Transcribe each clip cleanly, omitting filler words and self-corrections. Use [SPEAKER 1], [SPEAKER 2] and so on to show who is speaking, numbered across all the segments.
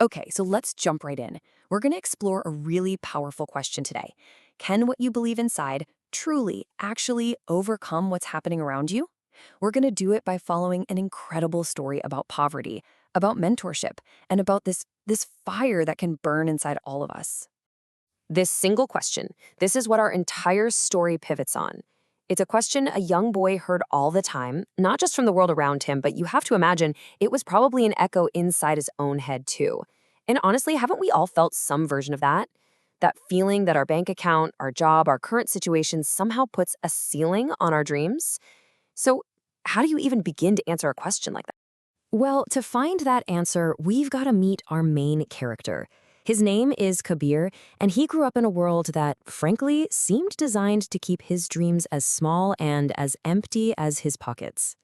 [SPEAKER 1] Okay, so let's jump right in. We're going to explore a really powerful question today. Can what you believe inside truly, actually overcome what's happening around you? We're going to do it by following an incredible story about poverty, about mentorship, and about this fire that can burn inside all of us.
[SPEAKER 2] This single question, this is what our entire story pivots on. It's a question a young boy heard all the time, not just from the world around him, but you have to imagine it was probably an echo inside his own head too. And honestly, haven't we all felt some version of that? That feeling that our bank account, our job, our current situation somehow puts a ceiling on our dreams? So, how do you even begin to answer a question like that?
[SPEAKER 1] Well, to find that answer, we've got to meet our main character. His name is Kabir, and he grew up in a world that, frankly, seemed designed to keep his dreams as small and as empty as his pockets.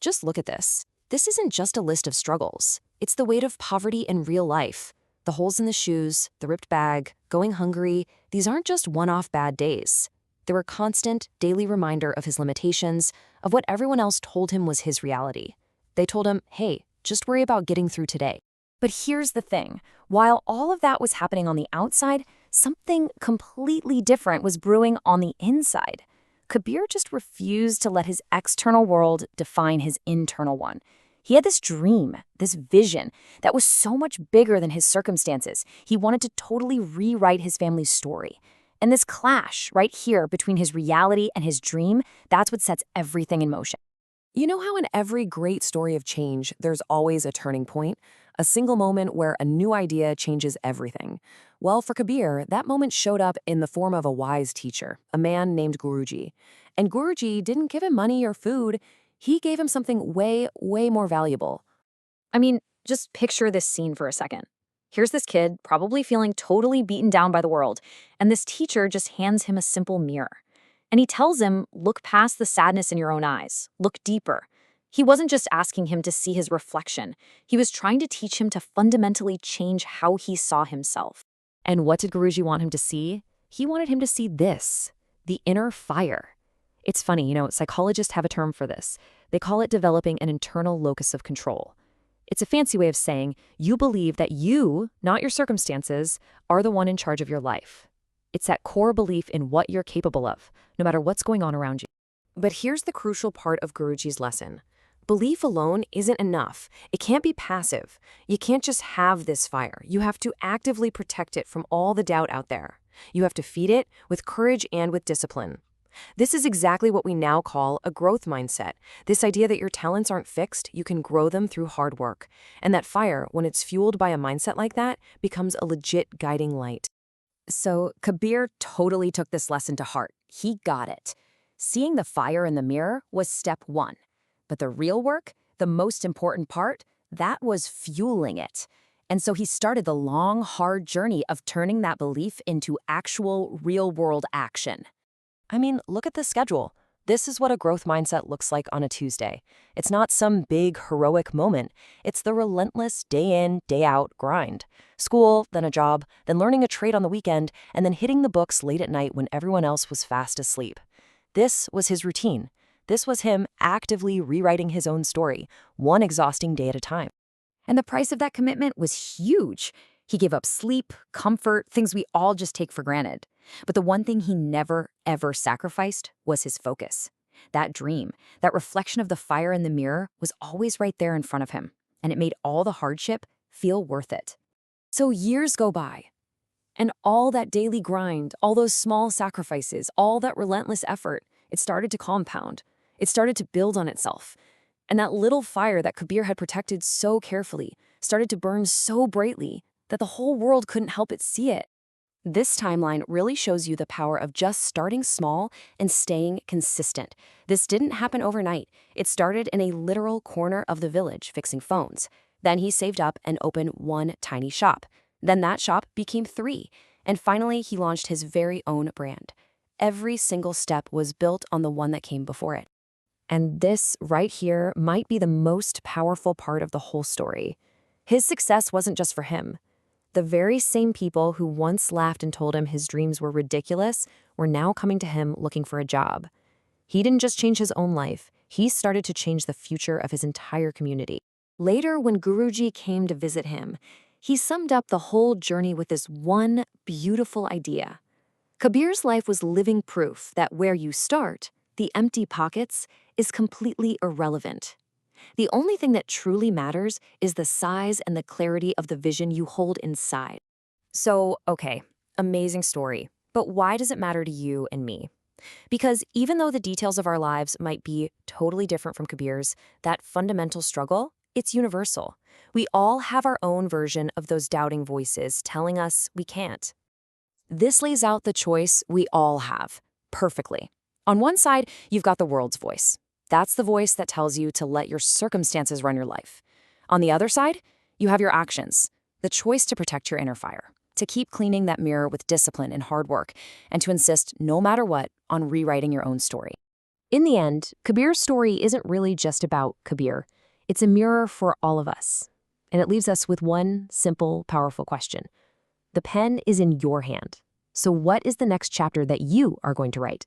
[SPEAKER 1] Just look at this. This isn't just a list of struggles. It's the weight of poverty in real life. The holes in the shoes, the ripped bag, going hungry, these aren't just one-off bad days. They were a constant, daily reminder of his limitations, of what everyone else told him was his reality. They told him, hey, just worry about getting through today. But here's the thing. While all of that was happening on the outside, something completely different was brewing on the inside. Kabir just refused to let his external world define his internal one. He had this dream, this vision, that was so much bigger than his circumstances. He wanted to totally rewrite his family's story. And this clash right here between his reality and his dream, that's what sets everything in motion.
[SPEAKER 2] You know how in every great story of change, there's always a turning point? A single moment where a new idea changes everything. Well, for Kabir, that moment showed up in the form of a wise teacher, a man named Guruji. And Guruji didn't give him money or food. He gave him something way, way more valuable.
[SPEAKER 1] I mean, just picture this scene for a second. Here's this kid, probably feeling totally beaten down by the world, and this teacher just hands him a simple mirror. And he tells him, look past the sadness in your own eyes, look deeper. He wasn't just asking him to see his reflection. He was trying to teach him to fundamentally change how he saw himself. And what did Guruji want him to see? He wanted him to see this, the inner fire. It's funny, psychologists have a term for this. They call it developing an internal locus of control. It's a fancy way of saying you believe that you, not your circumstances, are the one in charge of your life. It's that core belief in what you're capable of, no matter what's going on around you.
[SPEAKER 2] But here's the crucial part of Guruji's lesson. Belief alone isn't enough. It can't be passive. You can't just have this fire. You have to actively protect it from all the doubt out there. You have to feed it with courage and with discipline. This is exactly what we now call a growth mindset. This idea that your talents aren't fixed, you can grow them through hard work. And that fire, when it's fueled by a mindset like that, becomes a legit guiding light.
[SPEAKER 1] So Kabir totally took this lesson to heart. He got it. Seeing the fire in the mirror was step one. But the real work, the most important part, that was fueling it. And so he started the long, hard journey of turning that belief into actual, real-world action.
[SPEAKER 2] I mean, look at the schedule. This is what a growth mindset looks like on a Tuesday. It's not some big, heroic moment. It's the relentless day in, day out grind. School, then a job, then learning a trade on the weekend, and then hitting the books late at night when everyone else was fast asleep. This was his routine. This was him actively rewriting his own story, one exhausting day at a time.
[SPEAKER 1] And the price of that commitment was huge. He gave up sleep, comfort, things we all just take for granted. But the one thing he never, ever sacrificed was his focus. That dream, that reflection of the fire in the mirror was always right there in front of him, and it made all the hardship feel worth it. So years go by, and all that daily grind, all those small sacrifices, all that relentless effort, it started to compound. It started to build on itself. And that little fire that Kabir had protected so carefully started to burn so brightly that the whole world couldn't help but see it. This timeline really shows you the power of just starting small and staying consistent. This didn't happen overnight. It started in a literal corner of the village fixing phones. Then he saved up and opened one tiny shop. Then that shop became 3. And finally, he launched his very own brand. Every single step was built on the one that came before it. And this right here might be the most powerful part of the whole story. His success wasn't just for him. The very same people who once laughed and told him his dreams were ridiculous were now coming to him looking for a job. He didn't just change his own life, he started to change the future of his entire community. Later, when Guruji came to visit him, He summed up the whole journey with this one beautiful idea. Kabir's life was living proof that where you start, the empty pockets, is completely irrelevant. The only thing that truly matters is the size and the clarity of the vision you hold inside. So, okay, amazing story. But why does it matter to you and me? Because even though the details of our lives might be totally different from Kabir's, that fundamental struggle, it's universal. We all have our own version of those doubting voices telling us we can't. This lays out the choice we all have perfectly. On one side, you've got the world's voice. That's the voice that tells you to let your circumstances run your life. On the other side, you have your actions, the choice to protect your inner fire, to keep cleaning that mirror with discipline and hard work, and to insist, no matter what, on rewriting your own story. In the end, Kabir's story isn't really just about Kabir. It's a mirror for all of us. And it leaves us with one simple, powerful question. The pen is in your hand. So what is the next chapter that you are going to write?